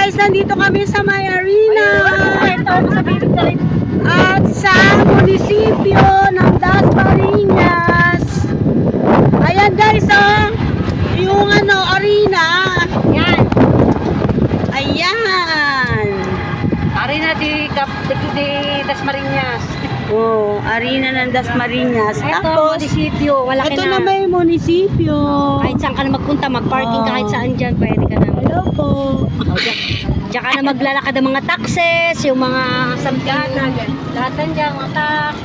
guys, nandito kami sa may arena at sa munisipyo ng Dasmariñas. Ayan guys, oh, yung arena. Yan. Ayan. Arena di Dasmariñas. Oh, arena ng Dasmariñas. Ito, Tapos, munisipyo. Wala ito na. na may munisipyo. Kahit saan ka na magpunta, mag-parking kahit saan dyan, pwede ka na. Hello po. Diyan ka na maglalakad ng mga taxes, yung mga something. Lahat dyan, mga tax.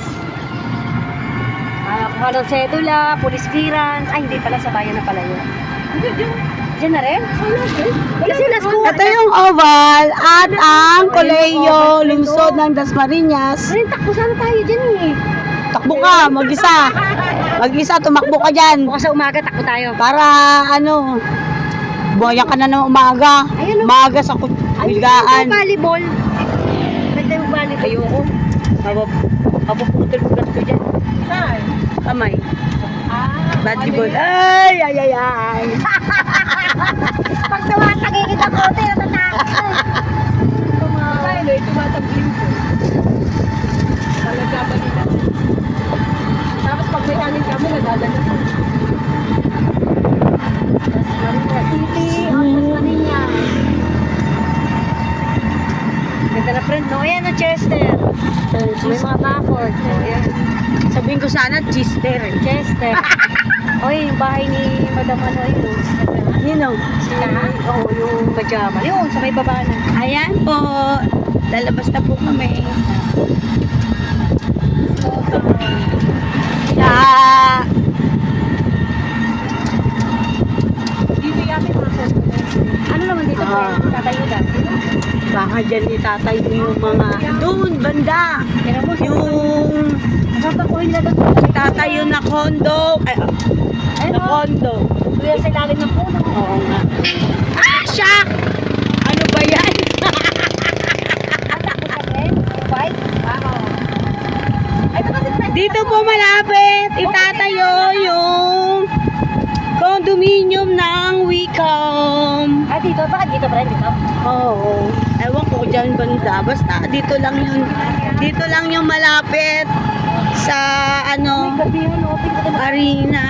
Kuha ng sedula, police clearance. Ay, hindi pala, sa bayan na pala yun. Diyan na rin? Kasi last ko. Ito yung oval at ang Colegio lungsod ng Dasmariñas. Ay, takbo sana tayo dyan eh. Takbo ka, mag-isa. Mag-isa, tumakbo ka dyan. Bukas sa umaga, takbo tayo. Para buhayan ka na ng umaga. Ayun, Umaga sa bilgaan. Volleyball. Pwede mo volleyball. Ayoko. Mapuputol-putol ko dyan. Saan? Kamay. Volleyball. Ay! Ay. Pag tumatagay kita ko, tinatakot. Ay, tumatagling ko. Talaga ba nila? Tapos pag may hangin kami, nadadala ko. City, Dasmariñas. Ganda na friend, no? Ayan na Chester. May mga Bafford. Ayan. Sabihin ko sana, Chester. Chester. Oy, yung bahay ni Madam ano yun. Yun o. Oo, yung pajama. Yun, sa may baba na. Ayan po. Lalabas na po kami. Yeah. Dito yamin mga Ano naman dito? Tatayo lang. Baka dyan itatayo yung mga doon, banda. Kaya mo, Yung sasakuhin na lang. tatayo na condo. Ay, na condo. Kuya sa ilalim ng puno. Oo nga. Ah, shock! Ano ba yan? Anak ko kasi, bike. Ay, ito kasi Dito po malapit itatayo yung condominium ng Wicom. Ah, dito? Bakit dito, Brian? Dito? Oo. Ewan ko dyan banda. Basta dito lang yun. Dito lang yung malapit sa Gabi yun, open ko naman. arena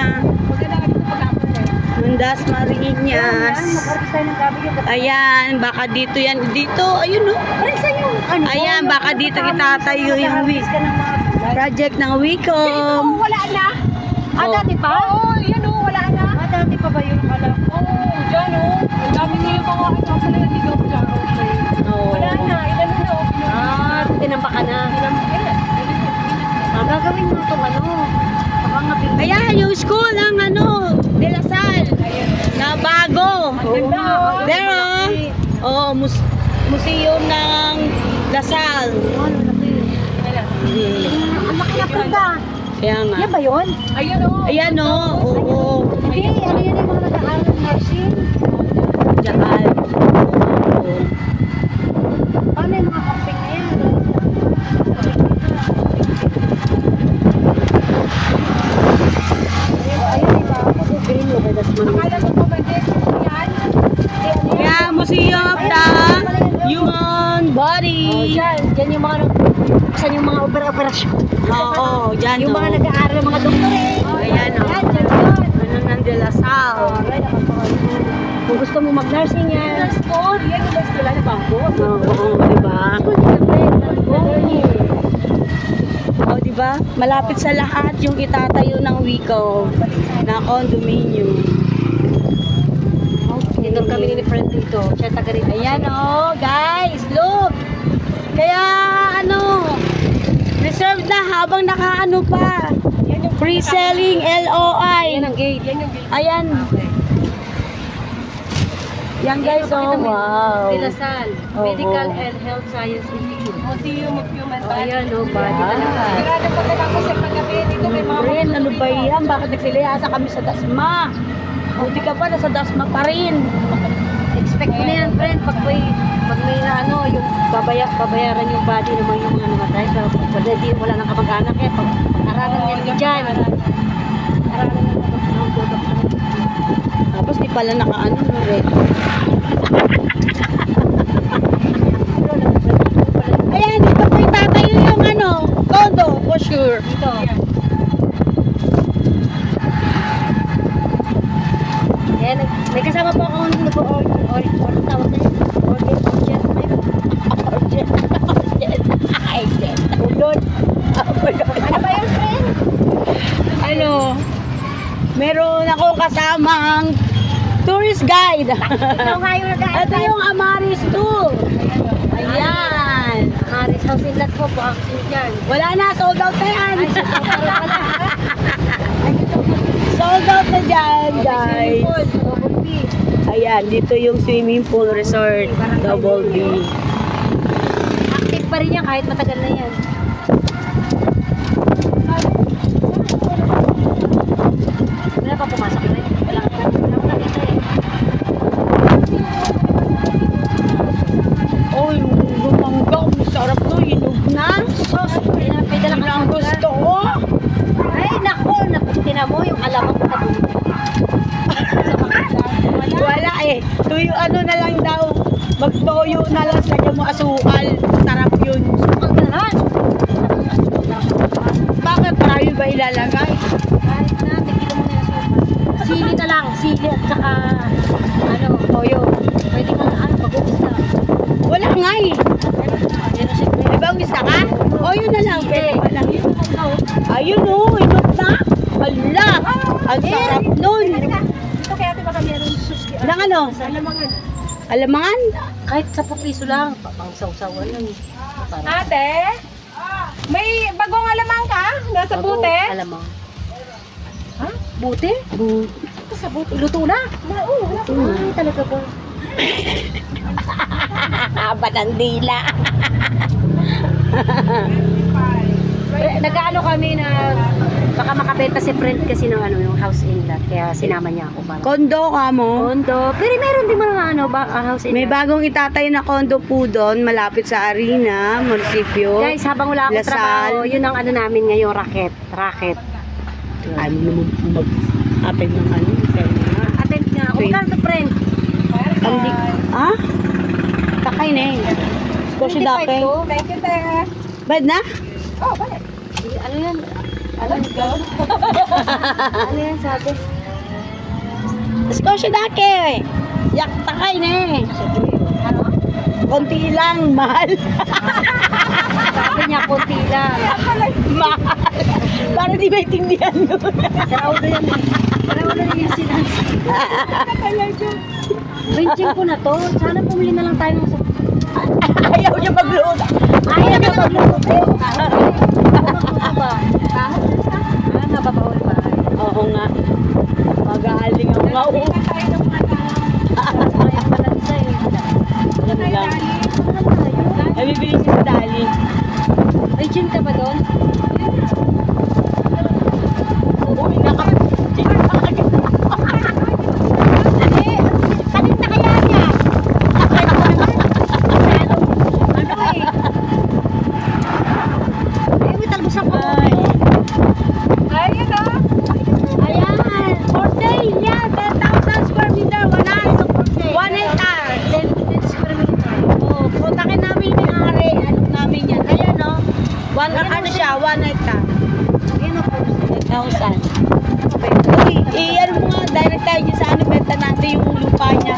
maganda ka dito pag-apon eh. ng Dasmariñas. Mag-artist tayo ng gabi yung gabi. Ayan, baka dito yan. Dito, ayun o. Ano saan yung ano? Ayan, baka dito itatayo yung Mag-artist ka ng mga... project ng Wicom. Wala na. Ah, dati pa? Oo, yan o, wala na. Ah, dati pa ba yun pala? Oo, dyan o. Ang dami niya yung mga ano, sa naliligaw dyan. Oo. Wala na, ilan na o. Ah, tinampa ka na. Ah, gagawin mo itong ano. Baka nga bigla. Ayan, yung school ng De La Salle. Na bago. Ganda. Pero, museum ng La Salle. Ano, laki. Ang laki na punta. Kaya nga. Yan ba yun? Ayan o. Ayan o. Oo. Hindi, ano yun yung mga nag-aaral ng nursing? Diyan. Oo. Paano yung mga camping na yan? Ayun, iba ako. Green mo ba? Akala mo pa ba din yan? Kaya, museum of the human Oh, body. dyan yung mga saan yung mga operasyon. Oo, dyan Yung o. mga nag-aaral, mga doktor eh. Ayan o. Yan, dyan yun. Ano ng De La Salle. Alright, kung gusto mo mag-nursing yan. Yan school. Yan yung school na bago. Oo, diba? School din na learning. O, diba? Malapit sa lahat yung itatayo ng Wicom na condominium. Dito kami ni friend dito. Siya taga rito. Ayan o, guys, look! Kaya, reserved na habang nakaano pa. Pre-selling LOI. Yan ang gate. Yan yung gate. Ayan. Yan guys, oh, wow. De La Salle, Oo. Medical and Health Science Institute. Museum of Human Oh, Body. ayan, no, body Wow. talaga. Sigurado pag nakakasip ng gabi, dito may mga Ren, ano ba yan? Bakit nagsilihasa kami sa Dasma? Buti ka pa, nasa Dasma pa rin. Expect mo na yan, friend, pag may na ano, yung babayaran yung body naman yung mga namatay, pero pag hindi, wala nang kamag-anak eh, pag aralan yan dyan. Aralan yan ng doktor. Tapos di pala nakaano, no, Ren. po ako nag-order tawag na yun. Ay, ulod. Ano ba yun, friend? Ano? Meron akong kasamang tourist guide. Ikaw nga yung nag-aantay. Ito yung Amaris Tour. Ayan. Aris House in Lot po ang dyan. Wala na, sold out na yan. Sold out na dyan, guys. Ayan, dito yung swimming pool resort, Double B. Active pa rin yan kahit matagal na yan. Wala pa pumasok na rin. Wala ko nakita eh. Oh, yung lumangga, masarap to, hinog na. Sos, may dala Yun ka ang gusto ko. Ay, nako, tina mo yung alamang ko na bumili. Wala eh. Tuyo ano na lang daw. Magtoyo na lang, lagyan mo asukal. Sarap yun. Ang gano'n. Bakit marami ba ilalagay? Kahit na, tigil mo na yung sopa. Sili na lang, sili at saka, ano, toyo. Pwede ka na, mag-ubus na. Wala nga eh. Pero siyempre, May bangis na ka? O yun na lang. Sili. Pwede pa lang yun. Ayun o, hinog na. Hala, ang sarap nun. Dito kaya ate baka meron sushi. Nang ano? Alamangan. Alamangan? kahit 10 piso lang, pang sausawan lang. Parang Ate, may bagong alamang ka? Nasa bago bute? alamang. Ha? Bute? Sa bute. Luto na? Oo, luto na. Ay, talaga po. Ba't ang dila? Nag-ano kami na baka makabenta si friend kasi ng ano, yung house in lot. Kaya sinama niya ako. Para Kondo ka mo? condo. Pero meron din mga ano, house in May lot. bagong itatayo na kondo po doon, malapit sa Arena, munisipyo. Guys, habang wala akong Lasal. trabaho, yun ang ano namin ngayon, racket. Ano naman mag-attend ng ano? Attend nga ako. Wait. Magkano to, friend? Pandi... Ah? Takay na eh. Squashy 25 dake. to. Thank you, te. Bad na? Oh, balik. Ano yan? Ano yan sabi? Squashy dake. Yak takay na eh. Ano? Konti lang, mahal. Sabi niya, konti lang. Mahal. Para di maintindihan yun. Sa ulo yan. Sa ulo yung sinans. Benching ko na to. Sana pumili na lang tayo ng Ayaw niya magluto. Ayaw na magluto. Magluto ba? Mababawal ba? Oo nga. Mag-aaling ang mga ulo. Ayaw pala isa eh. Ano lang. Saan tayo? Ay, bibili siya sa dali. May gym ka ba doon? Uy, naka... Kanina kaya niya? Ano eh? Ay, may talbos ako. Ay. Ayun, oh. Ayan, for sale yan, 10,000 square meter, 1 hectare. 10 square meter. Oh, kontakin namin yung may-ari, ano namin yan. Ayan, no? Ano siya, 1 hectare. Ayun o, 10,000. Uy, ano mo nga, direct tayo dyan sa ano, benta natin yung lupa niya.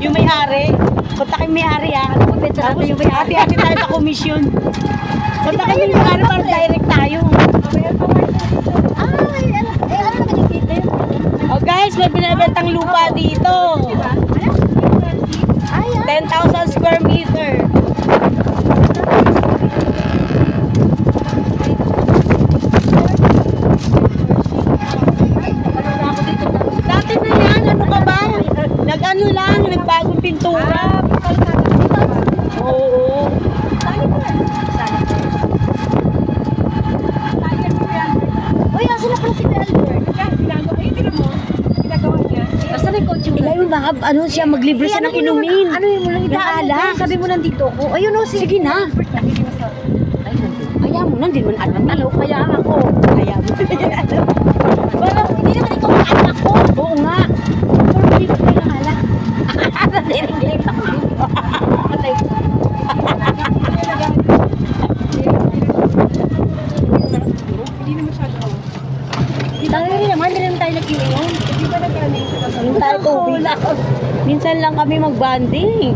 Yung may-ari. Kontakin may-ari, ha? Benta natin Tapos yung may-ari. hati-hati tayo sa komisyon. Kontakin yung may-ari para direct tayo. Ay, ano naman yung dito yun? Oh guys, may binibentang lupa dito. Ay, 10,000 square meter. ano na ako dito? Dati na yan, ano ka ba? Nag-ano lang, nagbagong pintura. Oo. Uy, asan na pala si Albert? Basta na yung kotse mo. Ilayo mga, ano siya, maglibre siya ng inumin. Ano yung mulang idaan mo? Naalas. Sabi mo nandito ako. Ayun o, Sige na. Ay, nandito. Kaya mo, nandun man alam. Hello, kaya ako. Kaya mo. Parang, hindi naman ikaw ang anak ko. Oo nga. Pero hindi ko kayo nakala. Nadiringling ako. Patay ko. Hindi na masyado. Tayo rin naman, hindi naman tayo nag-iinom. Hindi ba nag-ano? Yung tayo tubig. Minsan lang kami mag-banding.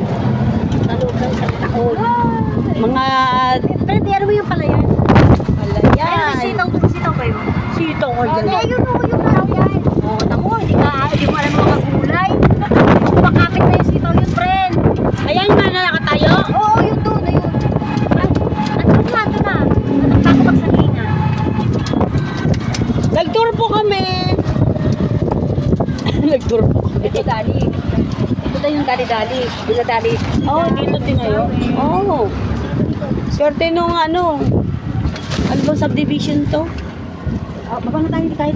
Sa loob ng isang taon. Mga Friend, ano mo yung palayan? Ay, palayan. sitaw ba yun? Sitaw ko dyan. Ay, yun o, yung palayan. Oo, tamo, hindi mo alam mga gulay. Kumakapit na yung sitaw yun, friend. Ayan yung na nakatayo. Oo, yun doon, ayun. Ito na. Anong pagsalingan? Nag-tour po kami. Nag-tour po kami. Ito, dali. Ito na yung dali-dali. Dali. Oh, dito din ngayon. Oh. Swerte nung ano. Ano bang subdivision to? Baba na tayo, tayo.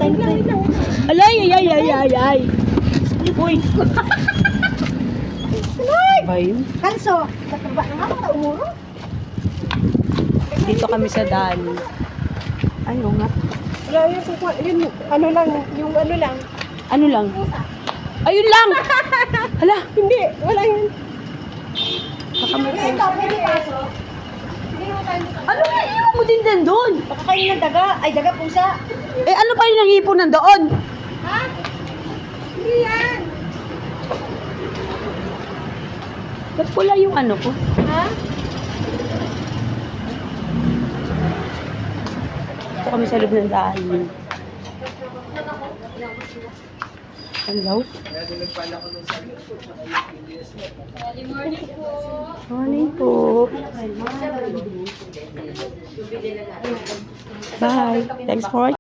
Ay. Uy. Ba yun? Kalso, natraba na nga, umuro. Dito kami sa daan. Ay, oo nga. Wala yun, yun, ano lang, yung ano lang. Ano lang? Ayun lang! Hala, Hindi, wala yun. baka may pusa. Ano nga, iwan mo din doon? Pakakain ng daga. Ay, daga, pusa. Eh, ano pa yung nangipon nandoon? Ha? Hindi yan. Ba't pula yung ano ko? Ha? Ito kami sa loob ng daan. Hello? Morning po. Bye. Thanks for